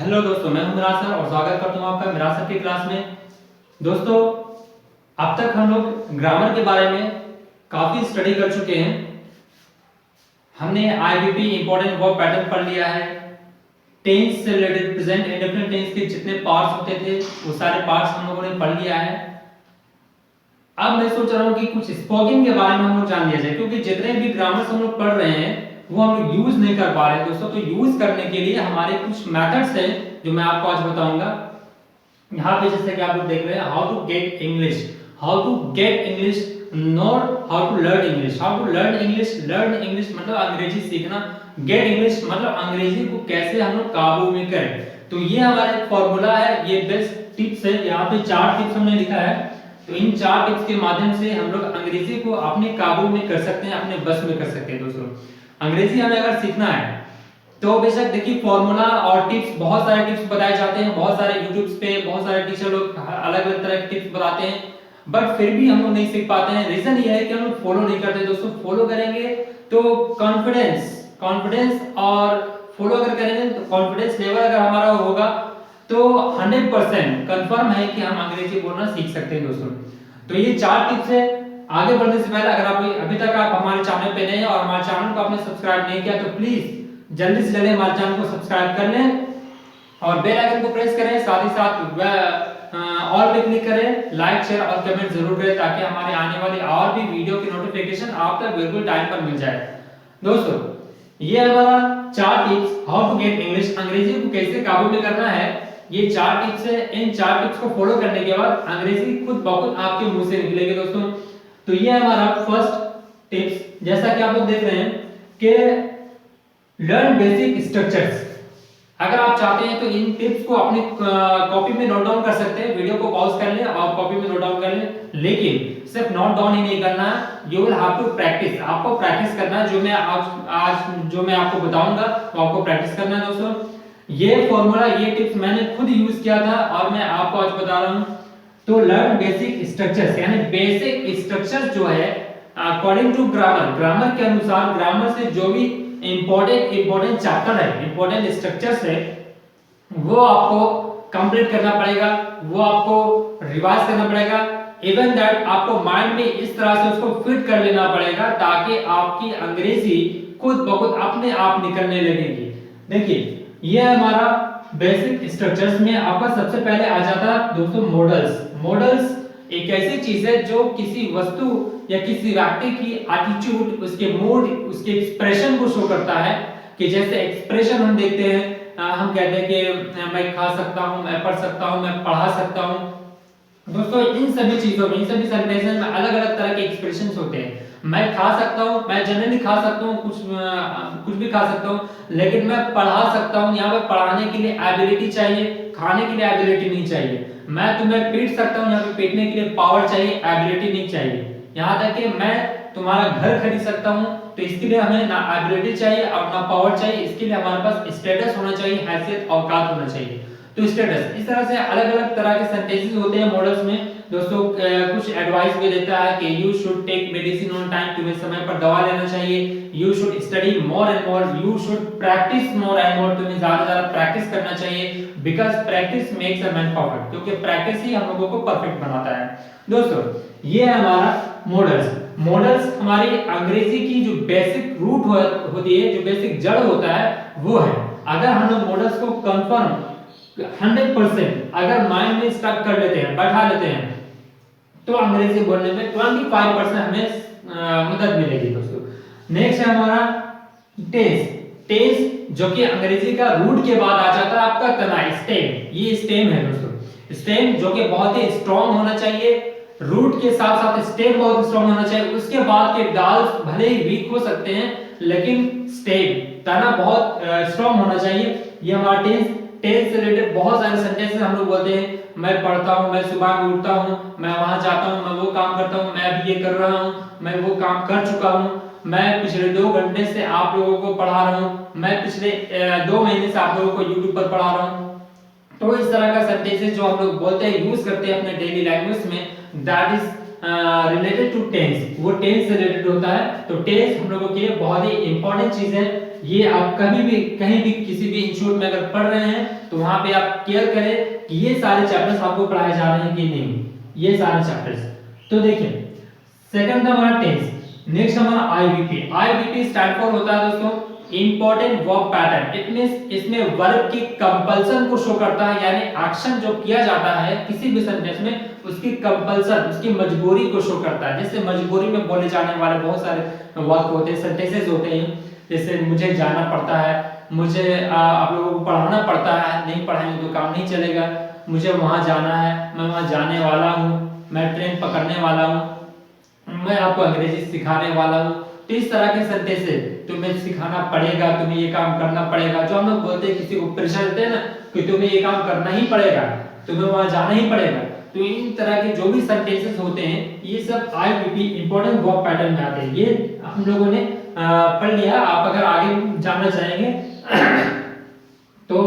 Hello दोस्तों, मैं हूं मिराज सर और स्वागत करता हूं आपका मिराज सर की क्लास में। दोस्तों, अब तक हम लोग ग्रामर के बारे में काफी स्टडी कर चुके हैं। हमने आईबीपी इंपॉर्टेंट वर्ब पैटर्न पढ़ लिया है। टेंस से रिलेटेड प्रेजेंट इंडेफिनिट टेंस के जितने पार्ट्स होते थे वो सारे पार्ट्स हम लोगों ने पढ़ लिया है। अब मैं सोच रहा हूं कि कुछ स्पोकन के बारे में हम लोग जान लिया जाए, क्योंकि जितने भी ग्रामर हम लोग पढ़ रहे हैं वो हम लोग यूज नहीं कर पा रहे हैं दोस्तों। तो यूज करने के लिए हमारे कुछ मेथड्स हैं जो मैं आपको आज बताऊंगा। यहाँ पे जैसे कि आप लोग देख रहे हैं, how to get English, how to get English, not how to learn English. How to learn English, learn English मतलब अंग्रेजी सीखना, गेट इंग्लिश मतलब अंग्रेजी को कैसे हम लोग काबू में करें। तो ये हमारा एक फॉर्मूला है, ये बेस्ट टिप्स है। यहाँ पे 4 टिप्स हमने लिखा है। तो इन 4 टिप्स के माध्यम से हम लोग अंग्रेजी को अपने काबू में कर सकते हैं, अपने बस में कर सकते हैं। दोस्तों, अंग्रेजी हमें अगर सीखना है तो बेशक देखिए फॉर्मूला और टिप्स, बहुत सारे टिप्स बताए जाते हैं, बहुत सारे यूट्यूब पे बहुत सारे टीचर लोग अलग अलग तरह के टिप्स बताते हैं, बट फिर भी हम लोग नहीं सीख पाते हैं। रीजन ये है कि हम लोग फॉलो नहीं करते। दोस्तों, फॉलो करेंगे तो कॉन्फिडेंस और फॉलो अगर करेंगे तो कॉन्फिडेंस लेवल अगर हमारा होगा तो 100% कंफर्म है कि हम अंग्रेजी बोलना सीख सकते हैं। दोस्तों, तो ये 4 टिप्स है। आगे बढ़ने से पहले अगर आप अभी तक आप हमारे चैनल पे नए हैं और हमारे चैनल को आपने सब्सक्राइब नहीं किया तो प्लीज जल्दी से जल्दी हमारे चैनल को सब्सक्राइब कर लें और बेल आइकन को प्रेस करें। साथ ही साथ ऑल पे क्लिक करें, लाइक शेयर और कमेंट जरूर करें ताकि हमारे आने वाली और भी वीडियो की नोटिफिकेशन आप तक बिल्कुल टाइम पर मिल जाए। दोस्तों, ये हमारा 4 tips, how to get English, अंग्रेजी को कैसे काबू में करना है, ये 4 टिप्स है। इन 4 टिप्स को फॉलो करने के बाद अंग्रेजी खुद ब खुद आपके मुंह से निकलेगी। दोस्तों, तो ये हमारा फर्स्ट टिप्स, जैसा कि आप लोग देख रहे हैं कि लर्न बेसिक स्ट्रक्चर्स। अगर आप चाहते हैं तो इन टिप्स को अपनी कॉपी में नोट डाउन कर सकते हैं। वीडियो को पॉज कर लें और कॉपी में नोट डाउन कर लें, लेकिन सिर्फ नोट डाउन ही नहीं करना है, you will have to practice. आपको प्रैक्टिस करना है। जो मैं आज जो मैं आपको बताऊंगा वो आपको प्रैक्टिस करना है। दोस्तों, ये फॉर्मूला, ये टिप्स मैंने खुद यूज किया था और मैं आपको आज बता रहा हूं। तो लर्न बेसिक स्ट्रक्चर्स, यानी बेसिक स्ट्रक्चर्स जो है अकॉर्डिंग टू ग्रामर के अनुसार, ग्रामर से जो भी इंपॉर्टेंट चैप्टर है, इंपॉर्टेंट स्ट्रक्चर्स है, वो आपको कंप्लीट करना पड़ेगा, वो आपको रिवाइज करना पड़ेगा। इवन दैट आपको माइंड में इस तरह से उसको फिट कर लेना पड़ेगा ताकि आपकी अंग्रेजी खुद ब खुद अपने आप निकलने लगेगी। देखिए, ये हमारा बेसिक स्ट्रक्चर्स में आपका सबसे पहले आ जाता है दोस्तों मॉडल्स। मॉडल्स एक ऐसी चीज है जो किसी वस्तु या किसी व्यक्ति की एटीट्यूड, उसके मूड, उसके एक्सप्रेशन को शो करता है। कि जैसे एक्सप्रेशन हम देखते हैं, हम कहते हैं कि मैं खा सकता हूं, मैं पढ़ सकता हूं, मैं पढ़ा सकता हूं। दोस्तों, इन सभी चीजों में, इन सभी सेंटेंसेस में अलग अलग तरह के एक्सप्रेशंस होते हैं। मैं खा सकता हूं, मैं जनरली खा सकता हूं, कुछ भी खा सकता हूं, लेकिन मैं पढ़ा सकता हूं। यहाँ पे पढ़ाने के लिए एबिलिटी चाहिए, खाने के लिए एबिलिटी नहीं चाहिए। मैं तुम्हें पीट सकता हूं, यहाँ पे पीटने के लिए पावर चाहिए, एबिलिटी नहीं चाहिए। यहाँ तक कि मैं तुम्हारा घर खरीद सकता हूं, तो इसके लिए हमें ना एबिलिटी चाहिए और ना पावर चाहिए। इसके लिए हमारे पास स्टेटस होना चाहिए, हैसियत, औकात होना चाहिए। तो स्टेटस, इस तरह से अलग अलग तरह के सेंटेंसेस होते हैं मॉडल्स में। दोस्तों, कुछ एडवाइस भी देता है कि you should take medicine on time, तुम्हें समय पर दवा लेना चाहिए। You should study more and more, you should practice more and more, तुम्हें ज्यादा ज्यादा प्रैक्टिस करना चाहिए। Because practice makes a man perfect, क्योंकि प्रैक्टिस ही हम लोगों को परफेक्ट बनाता है। दोस्तों, ये है हमारा मॉडल्स। मॉडल्स हमारी अंग्रेजी की जो बेसिक रूट होती है, जो बेसिक जड़ होता है, वो है। अगर हम लोग मॉडल्स को कंफर्म 100% अगर माइंड में स्टक कर लेते हैं, बैठा लेते हैं, तो अंग्रेजी बोलने में 25% हमें मदद मिलेगी। दोस्तों, नेक्स्ट है हमारा टेंस। टेंस जो कि अंग्रेजी का रूट के बाद आ जाता है आपका तना, स्टेम। ये स्टेम है दोस्तों। स्टेम जो कि बहुत ही स्ट्रांग होना चाहिए, रूट के साथ साथ स्टेम बहुत स्ट्रांग होना चाहिए। उसके बाद के डाल्स भले ही वीक हो सकते हैं, लेकिन स्टेम, तना बहुत स्ट्रांग होना चाहिए। ये हमारा टेंस। टेंस से रिलेटेड बहुत सारे सेंटेंसेस हम लोग बोलते हैं। मैं पढ़ता हूं, मैं सुबह में उठता हूं, मैं वहां जाता हूं, मैं वो काम करता हूं, मैं अभी ये कर रहा हूं, मैं वो काम कर चुका हूं, मैं पिछले 2 घंटे से आप लोगों को पढ़ा रहा हूं, मैं पिछले 2 महीने से आप लोगों को YouTube पर पढ़ा रहा हूं। तो इस तरह का सेंटेंसेस जो हम लोग बोलते हैं, यूज करते हैं अपने डेली लैंग्वेज में, that is related to tense, वो टेंस से रिलेटेड होता है। तो टेंस हम लोगों के लिए बहुत ही इंपॉर्टेंट चीज है। ये आप कभी भी कहीं भी किसी भी इंस्टीट्यूट में अगर पढ़ रहे हैं तो वहां पे आप केयर करें कि ये सारे चैप्टर्स आपको पढ़ाए जा रहे हैं कि नहीं, ये सारे चैप्टर्स। तो देखिए सेकंड था हमारा टेंस। नेक्स्ट हमारा आईवीपी। आईवीपी स्टैंड फॉर होता है दोस्तों important verb pattern. It means इसमें वर्ब की कंपल्सन को शो करता है, यानी एक्शन जो किया जाता है किसी भी सेंटेंस में उसकी कंपल्सन, उसकी मजबूरी को शो करता है। जैसे मजबूरी में बोले जाने वाले बहुत सारे वाक्य होते हैं, सेंटेंसेस होते हैं। जैसे मुझे जाना पड़ता है, मुझे आप लोगों को पढ़ाना पड़ता है, नहीं पढ़ाएंगे तो काम नहीं चलेगा, मुझे वहां जाना है, मैं वहां जाने वाला हूँ, मैं ट्रेन पकड़ने वाला हूँ, मैं आपको अंग्रेजी सिखाने वाला हूँ। तो इस तरह के सेंटेंसेस तुम्हें सिखाना पड़ेगा, तुम्हें ये काम करना पड़ेगा। जो हम लोग बोलते हैं किसी को प्रेशर देते हैं ना कि तुम्हें ये काम करना ही पड़ेगा, तुम्हें वहां जाना ही पड़ेगा। तो इन तरह के जो भी सेंटेंसेस होते हैं ये सब आईवीपी इंपॉर्टेंट वर्ब पैटर्न में आते हैं। ये हम लोगों ने पढ़ लिया। आप अगर आगे जानना चाहेंगे तो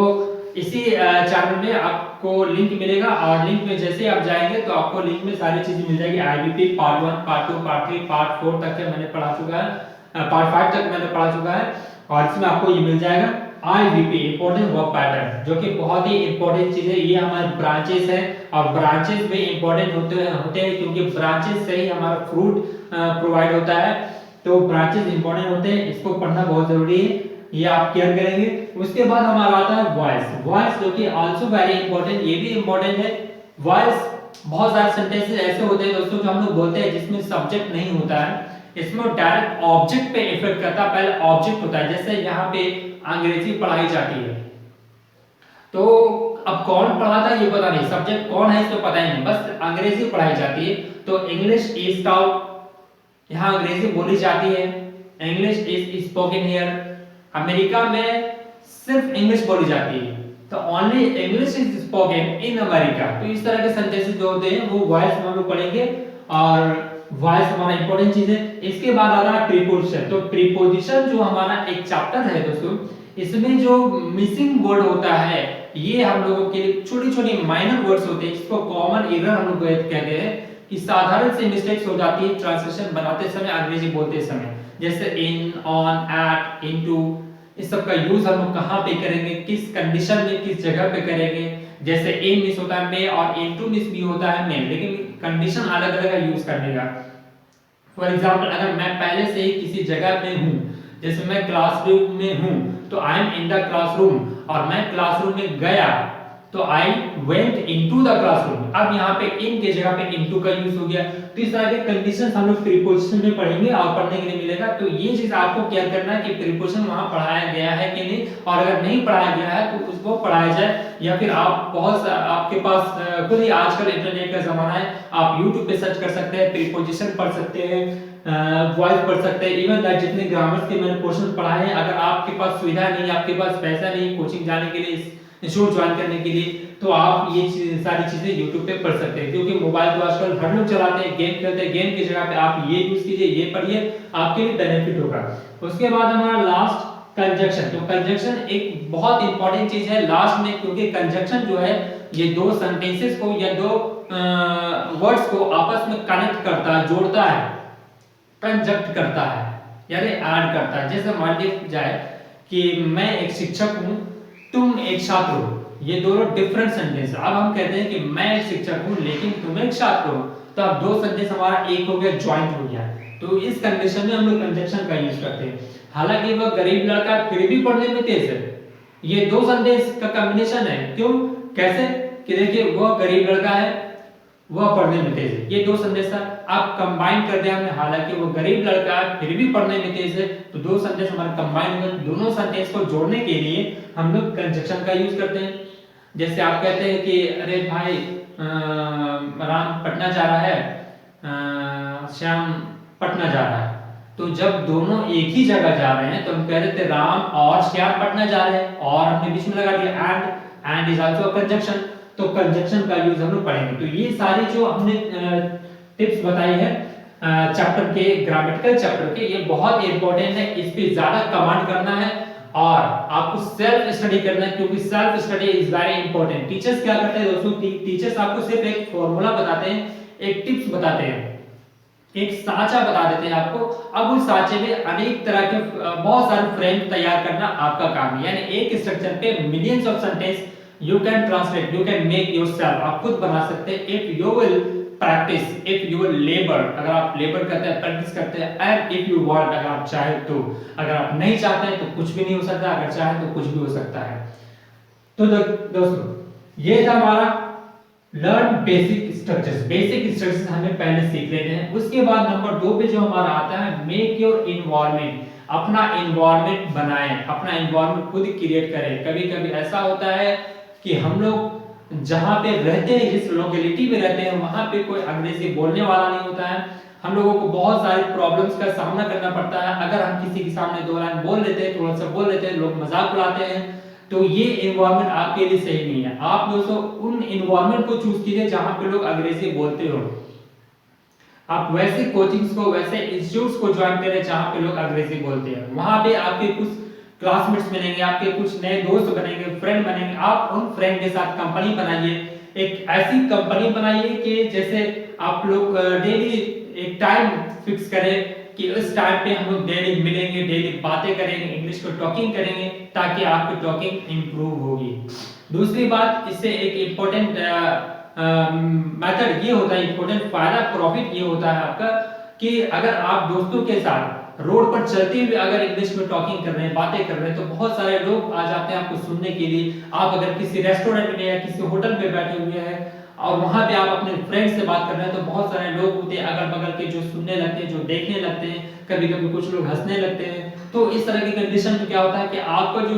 इसी चैनल में आपको लिंक मिलेगा, और लिंक में जैसे आप जाएंगे तो आपको लिंक में सारी चीजें मिल जाएगी। IVP part 1, part 2, part 3, part 4 तक के मैंने पढ़ा चुका है, पार्ट 5 तक मैंने पढ़ा चुका है, और इसमें आपको ये मिल जाएगा आईवीपी इंपॉर्टेंट वर्ब पैटर्न, जो कि बहुत ही इंपॉर्टेंट चीज है। ये हमारे ब्रांचेस है, और ब्रांचेस भी इंपॉर्टेंट होते हैं क्योंकि ब्रांचेस से ही हमारा फ्रूट प्रोवाइड होता है। तो ब्रांचेस इंपॉर्टेंट होते हैं, इसको पढ़ना बहुत जरूरी है, ये आप केयर करेंगे। उसके बाद हमारा आता है वॉइस। वॉइस जो कि आल्सो वेरी इंपॉर्टेंट, ये भी इंपॉर्टेंट है। वॉइस बहुत सारे सेंटेंसेस ऐसे होते हैं दोस्तों जो हम लोग बोलते हैं जिसमें सब्जेक्ट नहीं होता है, इसमें डायरेक्ट ऑब्जेक्ट पे इफेक्ट करता है। पहले ऑब्जेक्ट होता है, जैसे यहाँ पे अंग्रेजी पढ़ाई जाती है तो अब कौन पढ़ाता है ये पता नहीं, सब्जेक्ट कौन है इसको पता ही नहीं, बस अंग्रेजी पढ़ाई जाती है। तो इंग्लिश इज टॉट, यहाँ अंग्रेजी बोली जाती है, English is spoken here. America में सिर्फ इंग्लिश बोली जाती है, तो only English is spoken in America. तो इस तरह के सेंटेंसेस जो होते हैं वो वॉइस में हम लोग पढ़ेंगे, और वॉइस हमारा इंपॉर्टेंट चीज है। इसके बाद आ रहा है प्रीपोजिशन। तो प्रीपोजिशन जो हमारा एक चैप्टर है दोस्तों, इसमें जो मिसिंग वर्ड होता है ये हम लोगों के लिए छोटी छोटी माइनर वर्ड्स होते हैं, जिसको कॉमन एरर हम लोग कहते हैं कि साधारण से मिस्टेक्स हो जाती है ट्रांसलेशन बनाते समय, अंग्रेजी बोलते समय। जैसे इन, ऑन, एट, इनटू, इस सब का यूज हम लोग कहाँ पे करेंगे, किस कंडीशन में, किस जगह पे करेंगे। जैसे इन मिस होता है मे, और इनटू मिस भी होता है मे, लेकिन कंडीशन अलग अलग है यूज करने का। फॉर एग्जांपल अगर मैं पहले से ही किसी जगह पे हूँ, जैसे मैं क्लासरूम में हूँ तो I am in the classroom, और मैं क्लासरूम में गया तो I went into the classroom. अब यहाँ पे इन के जगह पे इनटू का यूज हो गया। तो इस तरह के कंडीशंस हम लोग प्रीपोजिशन में पढ़ेंगे और पढ़ने के लिए मिलेगा। तो ये चीज आपको क्या करना है कि प्रीपोजिशन वहां पढ़ाया गया है कि नहीं, और अगर नहीं पढ़ाया गया है तो उसको पढ़ाया जाए, या फिर आप बहुत आपके पास खुद ही आजकल इंटरनेट का जमाना है, आप YouTube पे सर्च कर सकते हैं, प्रीपोजिशन पढ़ सकते हैं, वॉइस पढ़ सकते हैं। इवन दैट जितने ग्रामर्स के मैंने क्वेश्चन पढ़ाए हैं, अगर आपके पास सुविधा नहीं, आपके पास पैसा नहीं कोचिंग जाने के लिए, इंस्टीट्यूट ज्वाइन करने के लिए, तो आप ये सारी चीजें YouTube पे पढ़ सकते हैं। क्योंकि मोबाइल तो आजकल हर लोग चलाते हैं, गेम खेलते हैं, गेम की जगह पे आप ये यूज कीजिए, ये पढ़िए, आपके लिए बेनिफिट होगा। उसके बाद हमारा लास्ट कंजक्शन। तो कंजक्शन एक बहुत इंपॉर्टेंट चीज है लास्ट में, क्योंकि कंजक्शन जो है ये दो सेंटेंसेस को या दो वर्ड्स को आपस में कनेक्ट करता है, जोड़ता है, कंजक्ट करता है, यानी ऐड करता है। जैसे मान लीजिए जाए कि मैं एक शिक्षक हूं, तुम एक छात्र हो, ये दोनों डिफरेंट सेंटेंस है। अब हम कहते हैं कि मैं एक शिक्षक हूं लेकिन तुम एक छात्र हो, तो अब दो सेंटेंस हमारा एक हो गया, ज्वाइंट हो गया। तो इस कंडीशन में हम लोग कंजक्शन का यूज करते हैं। हालांकि वह गरीब लड़का फिर भी पढ़ने में तेज है, ये दो सेंटेंस का कॉम्बिनेशन है। क्यों, कैसे कि देखिए वह गरीब लड़का है, वह पढ़ने में तेज है, ये दो सेंटेंस आप कंबाइन कर दिया हमने। हालांकि वो गरीब लड़का है फिर भी पढ़ने में तेज है, तो दो सेंटेंस हमारे कंबाइन हो गए। दोनों सेंटेंस को जोड़ने के लिए हम लोग कंजक्शन का यूज करते हैं। जैसे आप कहते हैं कि अरे भाई राम पटना जा रहा है, श्याम पटना जा रहा है, तो जब दोनों एक ही जगह जा रहे हैं तो हम कह रहे थे राम और श्याम पटना जा रहे हैं, और हमने बीच में लगा दिया and is also a conjunction. तो कंजक्शन का यूज हम लोग पढ़ेंगे। तो ये सारी जो हमने टिप्स बताई है चैप्टर के, ग्रामेटिकल चैप्टर के, ये बहुत इंपॉर्टेंट है, इस पे ज्यादा कमांड करना है और आपको सेल्फ स्टडी करना है, क्योंकि self study is very important. Teachers क्या करते हैं दोस्तों, टीचर्स आपको सिर्फ एक फॉर्मूला बताते हैं, एक टिप्स बताते हैं, एक साँचा बता देते हैं आपको। अब उस साँचे में अनेक तरह के बहुत सारे फ्रेम तैयार करना आपका काम है। यानी एक स्ट्रक्चर पे millions of sentence you can translate, you can make yourself, आप खुद बना सकते हैं if you will practice, if you will labour, अगर आप लेबर करते हैं, प्रैक्टिस करते हैं, एंड इफ यू वांट, अगर आप चाहे तो। अगर आप नहीं चाहते हैं तो कुछ भी नहीं हो सकता, अगर चाहे तो कुछ भी हो सकता है। तो दोस्तों ये था हमारा learn basic structures. Basic structures हमें पहले सीख लेते हैं। उसके बाद नंबर 2 पे जो हमारा आता है मेक योर इन्वायरमेंट, अपना इन्वायरमेंट बनाएं, अपना इन्वायरमेंट खुद क्रिएट करें। कभी कभी ऐसा होता है कि हम लोग जहां पे रहते हैं, जिस लोकेलिटी में रहते हैं, वहां पे कोई अंग्रेजी बोलने वाला नहीं होता है। हम लोगों को बहुत सारे प्रॉब्लम्स का सामना करना पड़ता है। अगर हम किसी के सामने 2 लाइन बोल लेते हैं, थोड़ा सा बोल लेते हैं, लोग मजाक उड़ाते हैं, तो ये एनवायरनमेंट आपके लिए सही नहीं है। आप दोस्तों उन एनवायरनमेंट को चूज कीजिए जहां पे लोग अंग्रेजी बोलते हो। आप वैसे कोचिंग्स को, वैसे इंस्टीट्यूट्स को ज्वाइन करें जहां पे लोग अंग्रेजी बोलते हैं। वहां पे आपके कुछ क्लासमेट्स मिलेंगे, आपके कुछ नए दोस्त बनेंगे, फ्रेंड बनेंगे। आप उन फ्रेंड के साथ कंपनी बनाइए, एक ऐसी कंपनी बनाइए कि जैसे आप लोग डेली एक टाइम फिक्स करें कि उस टाइम पे हम लोग डेली मिलेंगे, डेली बातें करेंगे, इंग्लिश को टॉकिंग करेंगे, ताकि आपकी टॉकिंग इंप्रूव होगी। दूसरी बात, इससे एक इम्पोर्टेंट मेथड ये होता है, इम्पोर्टेंट फायदा, प्रॉफिट ये होता है आपका कि अगर आप दोस्तों के साथ रोड पर चलते हुए अगर इंग्लिश में टॉकिंग कर रहे हैं, बातें कर रहे हैं, तो बहुत सारे लोग आ जाते हैं आपको सुनने के लिए। आप अगर किसी रेस्टोरेंट में या किसी होटल में बैठे हुए हैं और वहां पे आप अपने फ्रेंड से बात कर रहे हैं, तो बहुत सारे लोग होते हैं अगल बगल के जो सुनने लगते हैं, जो देखने लगते हैं, कभी कभी कुछ लोग हंसने लगते हैं। तो इस तरह की कंडीशन में क्या होता है कि आपका जो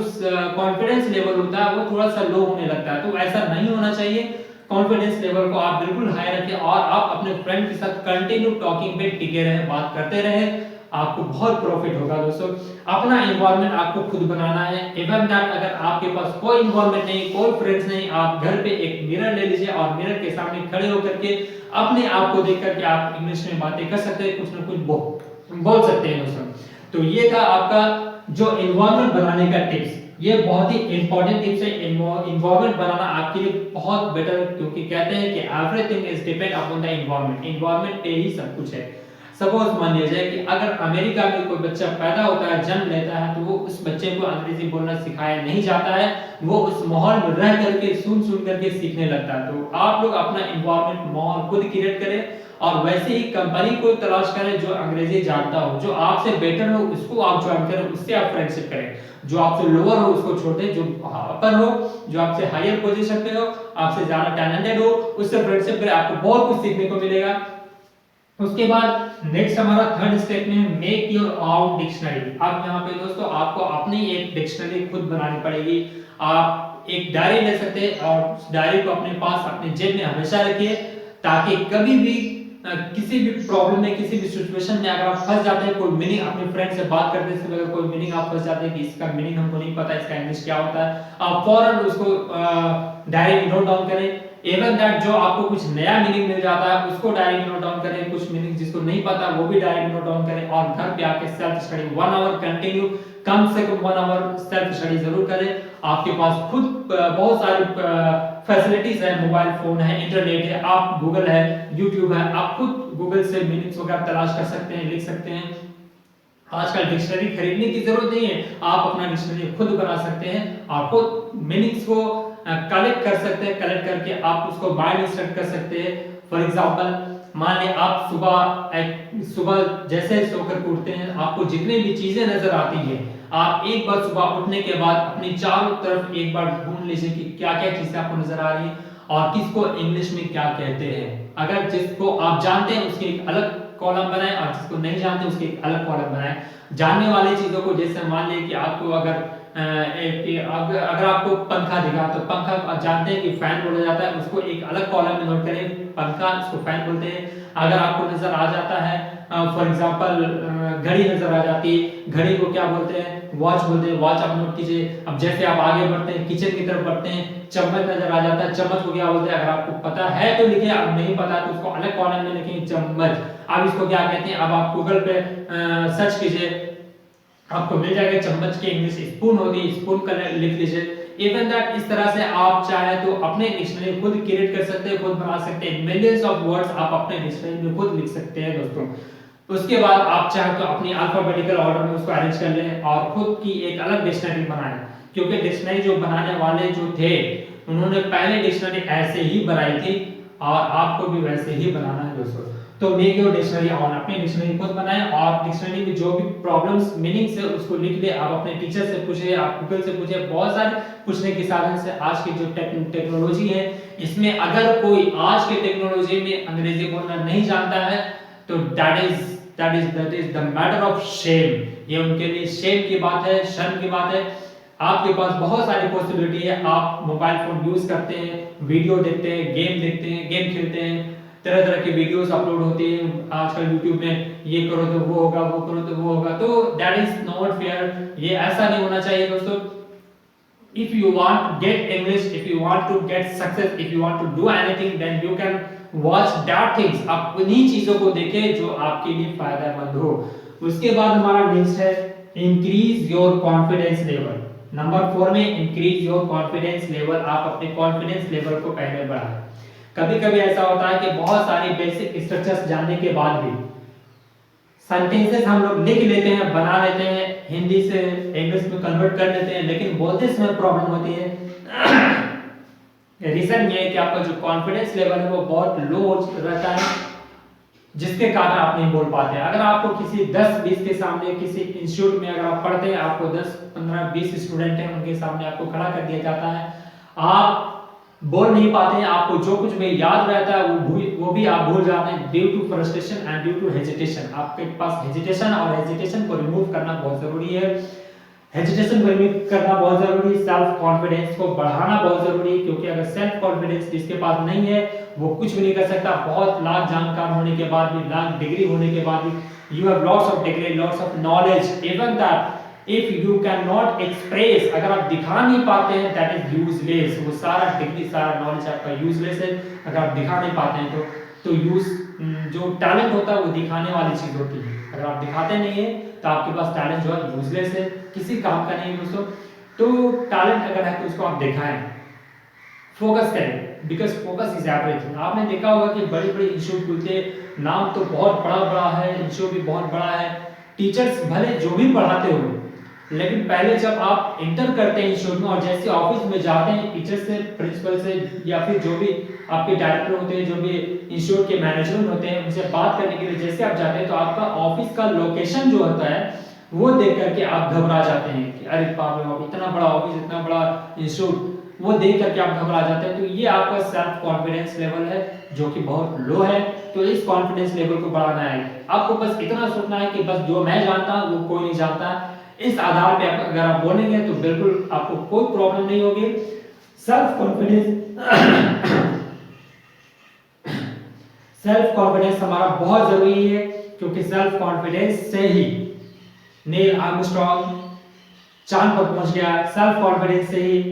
कॉन्फिडेंस लेवल होता है वो थोड़ा सा लो होने लगता है। तो ऐसा नहीं होना चाहिए। कॉन्फिडेंस लेवल को आप बिल्कुल हाई रखें और आप अपने फ्रेंड के साथ कंटिन्यू टॉकिंग पे टिके रहें, बात करते रहें, आपको बहुत प्रॉफिट होगा। दोस्तों अपना एनवायरनमेंट आपको खुद बनाना है। इवन दैट अगर आपके पास कोई एनवायरनमेंट नहीं, कोई फ्रेंड्स नहीं, आप घर पे एक मिरर ले लीजिए और मिरर के सामने खड़े होकर के अपने आप को देख करके आप इंग्लिश में बातें कर सकते हैं, कुछ ना कुछ बोल सकते हैं दोस्तों। तो ये था आपका जो एनवायरनमेंट बनाने का टिप्स। ये बहुत ही इंपॉर्टेंट टिप्स है। एनवायरनमेंट बनाना आपके लिए बहुत बेटर, क्योंकि कहते हैं कि everything is depend upon the environment. Environment पे ही सब कुछ है। सपोज मान लिया जाए कि अगर अमेरिका में कोई बच्चा पैदा होता है, जन्म लेता है, तो वो उस बच्चे को अंग्रेजी बोलना सिखाया नहीं जाता है, वो उस माहौल में रह करके सुन करके सीखने लगता है। तो आप लोग अपना एनवायरनमेंट माहौल खुद क्रिएट करें और वैसे ही कंपनी को तलाश करें जो अंग्रेजी जानता हो, जो आपसे बेटर हो उसको आप ज्वाइन करें, उससे आप फ्रेंडशिप करें। जो आपसे लोअर हो उसको छोड़ दें, जो अपर हो, जो आपसे हायर पोजीशन पे हो, आपसे ज्यादा टैलेंटेड हो, उससे फ्रेंडशिप करें, आपको बहुत कुछ सीखने को मिलेगा। उसके बाद नेक्स्ट हमारा थर्ड स्टेप में है मेक योर ओन डिक्शनरी। अब यहाँ पे दोस्तों आपको अपनी एक डिक्शनरी खुद बनानी पड़ेगी। आप एक डायरी ले सकते हैं और उस डायरी को अपने पास अपने जेब में हमेशा रखिए, ताकि कभी भी किसी भी प्रॉब्लम में, किसी भी सिचुएशन में अगर आप फंस जाते हैं, कोई मीनिंग अपने फ्रेंड से बात करते समय अगर कोई मीनिंग आप फंस जाते हैं कि इसका मीनिंग हमको नहीं पता, इसका इंग्लिश क्या होता है, आप फौरन उसको डायरी में नोट डाउन करें। इवन दैट जो आपको कुछ नया मीनिंग मिल जाता है उसको डायरी में नोट डाउन करें, कुछ मीनिंग जिसको नहीं पता वो भी डायरी में नोट डाउन करें, और घर पे आके सेल्फ स्टडी 1 आवर कंटिन्यू, कम से कम 1 आवर सेल्फ स्टडी जरूर करें। आपके पास खुद बहुत सारी फैसिलिटीज है, मोबाइल फोन है, इंटरनेट है, आप गूगल है, यूट्यूब है, आप खुद गूगल से मीनिंग्स वगैरह तलाश कर सकते हैं, लिख सकते हैं। आजकल डिक्शनरी खरीदने की जरूरत नहीं है, आप अपना डिक्शनरी खुद बना सकते हैं। आपको मीनिंग्स को कलेक्ट कर सकते हैं, कलेक्ट करके आप उसको बाय इंस्ट्रक्ट कर सकते हैं। फॉर एग्जांपल मान लें आप सुबह जैसे सोकर उठते हैं, आपको जितने भी चीजें नजर आती है, आप एक बार सुबह उठने के बाद अपनी चारों तरफ एक बार ढूंढ लीजिए कि क्या क्या चीजें आपको नजर आ रही है और किसको इंग्लिश में क्या कहते हैं। अगर जिसको आप जानते हैं उसकी एक अलग कॉलम बनाएं और जिसको नहीं जानते उसके एक अलग कॉलम बनाएं। जानने वाली चीजों को, जैसे मान लें कि आपको अगर आपको पंखा दिखा तो पंखा आप जानते हैं कि फैन बोला जाता है, उसको एक अलग कॉलम में नोट करें, पंखा उसको फैन बोलते हैं। अगर आपको नजर आ जाता है फॉर एग्जांपल घड़ी नजर आ जाती है, घड़ी को क्या बोलते हैं, वॉच बोलते हैं, वॉच आप नोट कीजिए। अब जैसे आप आगे बढ़ते हैं, किचन की तरफ बढ़ते हैं, चम्मच नजर आ जाता है, चम्मच को क्या बोलते हैं, अगर आपको पता है तो लिखिए, अब नहीं पता तो उसको अलग कॉलम में लिखिए चम्मच। अब इसको क्या कहते हैं, अब आप गूगल पे सर्च कीजिए, आपको मिल जाएगा चम्मच की इंग्लिश स्पून होती है, स्पून का लिख लीजिए। इवन दैट इस तरह से आप चाहे तो अपने डिक्शनरी खुद क्रिएट कर सकते हैं, खुद बना सकते हैं। मिलियंस ऑफ वर्ड्स आप अपने डिक्शनरी में खुद लिख सकते हैं दोस्तों। उसके बाद आप चाहे तो अपनी अल्फाबेटिकल ऑर्डर में उसको अरेंज कर लें और खुद की एक अलग डिक्शनरी बनाएं, क्योंकि डिक्शनरी जो बनाने वाले जो थे उन्होंने पहले डिक्शनरी ऐसे ही बनाई थी और आपको भी वैसे ही बनाना है दोस्तों। तो मेक योर डिक्शनरी ऑन, अपनी डिक्शनरी खुद बनाएं और डिक्शनरी में जो भी प्रॉब्लम्स मीनिंग्स है उसको लिख ले। आप अपने टीचर से पूछे, आप गूगल से पूछे, बहुत सारे पूछने के साधन से आज की जो टेक्नोलॉजी है इसमें अगर कोई आज के टेक्नोलॉजी में अंग्रेजी बोलना नहीं जानता है तो that is the matter of shame. ये उनके लिए शेम की बात है, शर्म की बात है। आपके पास बहुत सारी पॉसिबिलिटी है, आप मोबाइल फोन यूज करते हैं, वीडियो देखते हैं, गेम देखते हैं, गेम खेलते हैं, तरह तरह की वीडियोस अपलोड होती हैं आजकल यूट्यूब में, ये करो तो वो होगा, वो करो तो वो होगा, तो दैट इज नॉट फेयर। ये ऐसा नहीं होना चाहिए दोस्तों। if you want to get English, if you want to get success, if you want to do anything, then you can watch that things। आप उन्हीं चीजों को देखें जो आपके लिए फायदेमंद हो। उसके बाद हमारा नेक्स्ट है increase your confidence level. Number 4 में इंक्रीज योर कॉन्फिडेंस लेवल। आप अपने कॉन्फिडेंस लेवल को पहले बढ़ाएं। कभी कभी ऐसा होता है कि बहुत सारी बेसिक स्ट्रक्चर्स जानने के बाद भी सेंटेंसेस हम लोग लिख लेते हैं, बना लेते हैं, हिंदी से इंग्लिश में कन्वर्ट कर लेते हैं, लेकिन बोलते समय प्रॉब्लम होती है। रीजन ये है कि आपका जो कॉन्फिडेंस लेवल है वो बहुत लो रहता है, जिसके कारण आप नहीं बोल पाते हैं। अगर आपको किसी 10-20 के सामने किसी इंस्टीट्यूट में अगर आप पढ़ते हैं, आपको 10-15-20 स्टूडेंट हैं, उनके सामने आपको खड़ा कर दिया जाता है, आप बोल नहीं पाते हैं, आपको जो कुछ भी याद रहता है वो भी आप भूल जाते हैं due to frustration and due to hesitation. आपके पास हेजिटेशन और हेजिटेशन को रिमूव करना बहुत जरूरी है। हेजिटेशन को रिमूव करना बहुत जरूरी है, सेल्फ कॉन्फिडेंस को बढ़ाना बहुत जरूरी है, क्योंकि अगर सेल्फ कॉन्फिडेंस जिसके पास नहीं है वो कुछ भी नहीं कर सकता। बहुत लाख जानकार होने के बाद भी, लाख डिग्री होने के बाद भी, you have lots of degree, lots of knowledge, even that if you can not express, अगर आप दिखा नहीं पाते हैं, दैट इज यूजलेस। वो सारा डिग्री, सारा नॉलेज आपका यूजलेस है अगर आप दिखा नहीं पाते हैं तो जो टैलेंट होता है वो दिखाने वाली चीज होती है। अगर आप दिखाते नहीं है तो आपके पास टैलेंट जो है यूजलेस है, किसी काम का नहीं है दोस्तों। तो टैलेंट अगर है तो उसको आप दिखाएं, फोकस करें, बिकॉज फोकस इज एवरीथिंग। आपने देखा होगा कि बड़े बड़े इंस्टीट्यूट खुलते, नाम तो बहुत बड़ा बड़ा है, इंस्टीट्यूट भी बहुत बड़ा है, टीचर्स भले जो भी पढ़ाते हो, लेकिन पहले जब आप इंटर करते हैं इंस्टीट्यूट में और जैसे ऑफिस में जाते हैं टीचर से, प्रिंसिपल से, या फिर जो भी आपके डायरेक्टर होते हैं, जो भी इंस्टीट्यूट के मैनेजमेंट होते हैं, उनसे बात करने के लिए जैसे आप जाते हैं तो आपका ऑफिस का लोकेशन जो होता है वो देख करके आप घबरा जाते हैं कि अरे बाप रे, इतना बड़ा ऑफिस, इतना बड़ा इंस्टीट्यूट, वो देख करके आप घबरा जाते हैं। तो ये आपका सेल्फ कॉन्फिडेंस लेवल है जो कि बहुत लो है। तो इस कॉन्फिडेंस लेवल को बढ़ाना है। आपको बस इतना सोचना है कि बस जो मैं जानता हूं वो कोई नहीं जानता। इस आधार पे अगर आप बोलेंगे तो बिल्कुल आपको कोई प्रॉब्लम नहीं होगी। सेल्फ कॉन्फिडेंस हमारा बहुत जरूरी है, क्योंकि सेल्फ कॉन्फिडेंस से ही नील आर्मस्ट्रॉन्ग चांद पर पहुंच गया। सेल्फ कॉन्फिडेंस से ही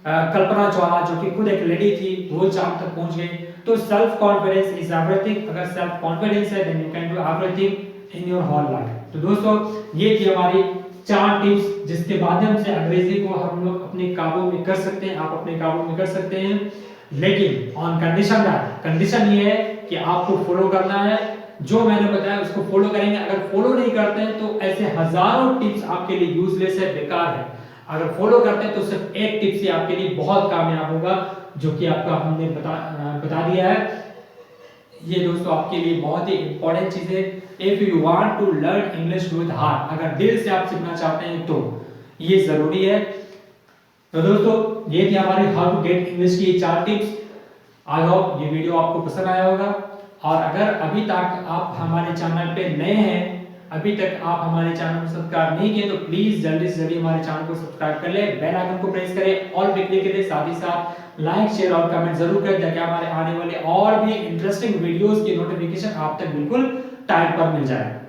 कल्पना चावला जो कि खुद एक लेडी थी वो चांद तक पहुंच गई। तो सेल्फ कॉन्फिडेंस इज एवरीथिंग। अगर सेल्फ कॉन्फिडेंस है then you can do everything in your whole life. तो दोस्तों ये थी हमारी 4 टिप्स जिसके माध्यम से अंग्रेजी को हम लोग अपने काबू में कर सकते हैं, आप अपने काबू में कर सकते हैं, लेकिन ऑन कंडीशन दैट, कंडीशन ये है कि आपको फॉलो करना है। जो मैंने बताया उसको फॉलो करेंगे। अगर फॉलो नहीं करते हैं तो ऐसे हजारों टिप्स आपके लिए यूजलेस है, बेकार है। अगर फॉलो करते हैं तो सिर्फ एक टिप से आपके लिए बहुत कामयाब होगा, जो कि आपका हमने बता दिया है। ये दोस्तों आपके लिए बहुत ही इंपॉर्टेंट चीज है। If you want to learn English with heart, अगर दिल से आप सीखना चाहते हैं तो ये जरूरी है। तो दोस्तों ये थी हमारी हाउ टू गेट इंग्लिश की 4 टिप्स। आई होप ये वीडियो आपको पसंद आया होगा। और अगर अभी तक आप हमारे चैनल पे नए हैं, अभी तक आप हमारे चैनल को सब्सक्राइब नहीं किए, तो प्लीज जल्दी से जल्दी हमारे चैनल को सब्सक्राइब कर ले, बेल आइकन को प्रेस करें, ऑल पे क्लिक करें, साथ ही साथ लाइक, शेयर और कमेंट जरूर करें, ताकि हमारे आने वाले और भी इंटरेस्टिंग वीडियोस की नोटिफिकेशन आप तक बिल्कुल टाइम पर मिल जाए।